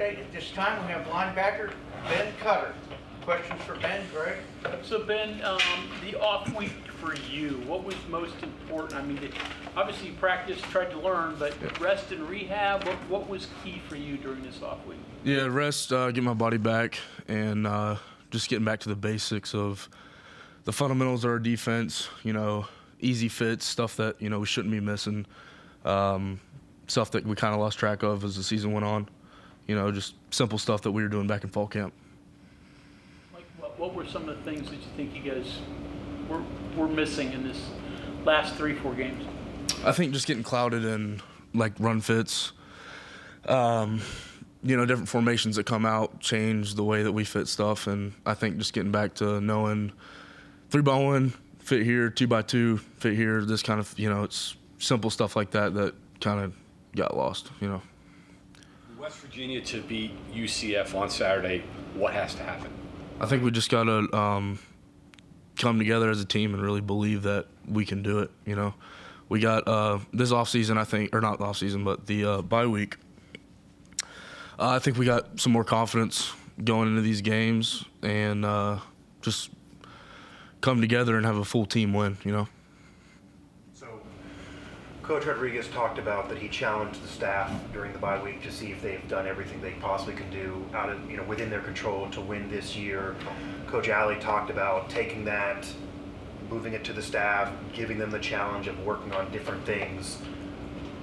Okay, at this time we have linebacker Ben Cutter. Questions for Ben, Greg? So Ben, the off week for you, what was most important? I mean, obviously you practiced, tried to learn, but rest and rehab, what was key for you during this off week? Yeah, rest, get my body back, and just getting back to the basics of the fundamentals of our defense, easy fits, stuff that, we shouldn't be missing, stuff that we kind of lost track of as the season went on, just simple stuff that we were doing back in fall camp. What were some of the things that you think you guys were missing in this last 3-4 games? I think just getting clouded in run fits, different formations that come out change the way that we fit stuff, and I think just getting back to knowing 3x1 fit here, 2x2 fit here, this kind of it's simple stuff like that kind of got lost. West Virginia to beat UCF on Saturday, what has to happen? I think we just got to come together as a team and really believe that we can do it, We got this offseason, I think, or not the offseason, but the bye week. I think we got some more confidence going into these games and just come together and have a full team win, So Coach Rodriguez talked about that he challenged the staff during the bye week to see if they've done everything they possibly can do out of within their control to win this year. Coach Alley talked about taking that, moving it to the staff, giving them the challenge of working on different things.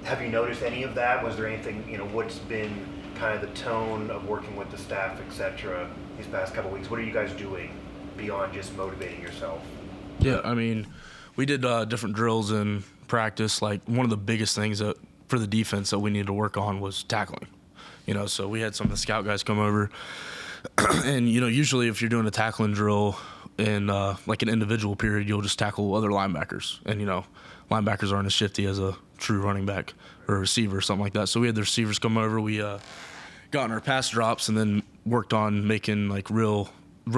Have you noticed any of that? Was there anything, what's been kind of the tone of working with the staff, etc., these past couple of weeks? What are you guys doing beyond just motivating yourself? Yeah, I mean, we did different drills in practice. One of the biggest things for the defense that we needed to work on was tackling. So we had some of the scout guys come over, and usually if you're doing a tackling drill in an individual period, you'll just tackle other linebackers, and linebackers aren't as shifty as a true running back or a receiver or something like that. So we had the receivers come over. We got in our pass drops and then worked on making real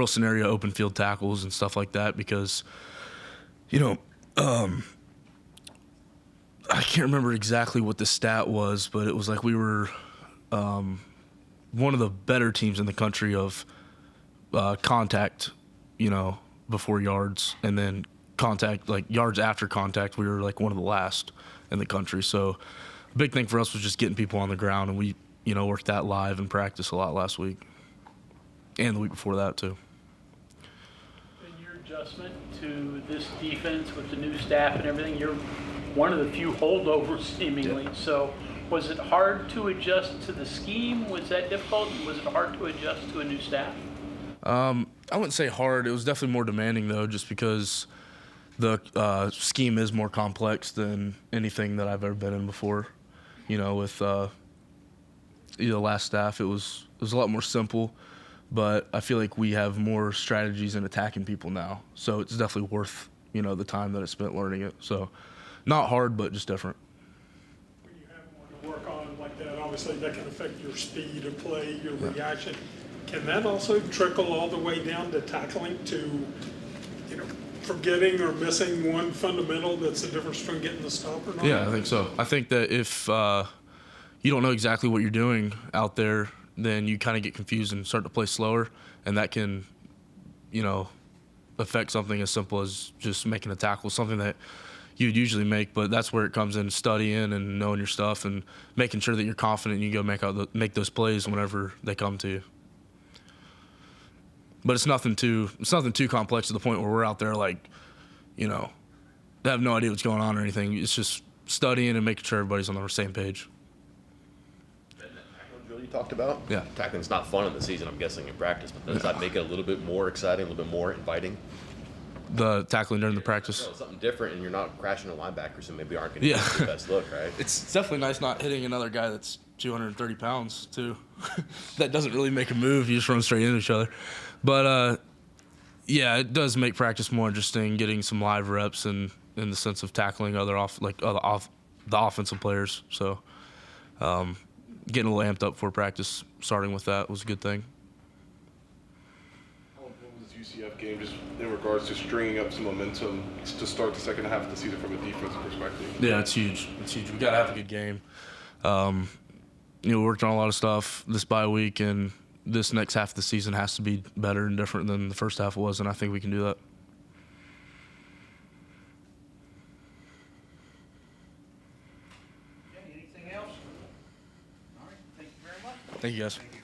scenario open field tackles and stuff like that because I can't remember exactly what the stat was, but it was we were one of the better teams in the country of contact, before yards, and then contact, yards after contact, we were one of the last in the country. So a big thing for us was just getting people on the ground, and we, worked that live in practice a lot last week and the week before that too. And your adjustment to this defense with the new staff and everything, you're one of the few holdovers seemingly. Yeah. So was it hard to adjust to the scheme? Was that difficult? Was it hard to adjust to a new staff? I wouldn't say hard. It was definitely more demanding though, just because the scheme is more complex than anything that I've ever been in before. With the last staff, it was a lot more simple, but I feel like we have more strategies in attacking people now. So it's definitely worth, the time that I spent learning it. So not hard, but just different. When you have one to work on like that, obviously that can affect your speed of play, your reaction. Can that also trickle all the way down to tackling to, forgetting or missing one fundamental that's the difference between getting the stop or not? Yeah, I think so. I think that if you don't know exactly what you're doing out there, then you kind of get confused and start to play slower, and that can, affect something as simple as just making a tackle, something that you'd usually make. But that's where it comes in, studying and knowing your stuff and making sure that you're confident and you go make those plays whenever they come to you. But it's nothing too complex to the point where we're out there they have no idea what's going on or anything. It's just studying and making sure everybody's on the same page. And that tackling drill you talked about? Yeah. Tackling's not fun in the season, I'm guessing, in practice, but does that make it a little bit more exciting, a little bit more inviting? The tackling during the practice. Something different, and you're not crashing into linebackers who maybe aren't going to get the best look, right? It's definitely nice not hitting another guy that's 230 pounds, too. That doesn't really make a move. You just run straight into each other. But, yeah, it does make practice more interesting, getting some live reps and in the sense of tackling the offensive players. So getting a little amped up for practice, starting with that was a good thing. How important was this UCF game just in regards to stringing up some momentum to start the second half of the season from a defensive perspective? Yeah, it's huge. It's huge. We got to have a good game. we worked on a lot of stuff this bye week, and this next half of the season has to be better and different than the first half was, and I think we can do that. Okay, anything else? All right, thank you very much. Thank you, guys.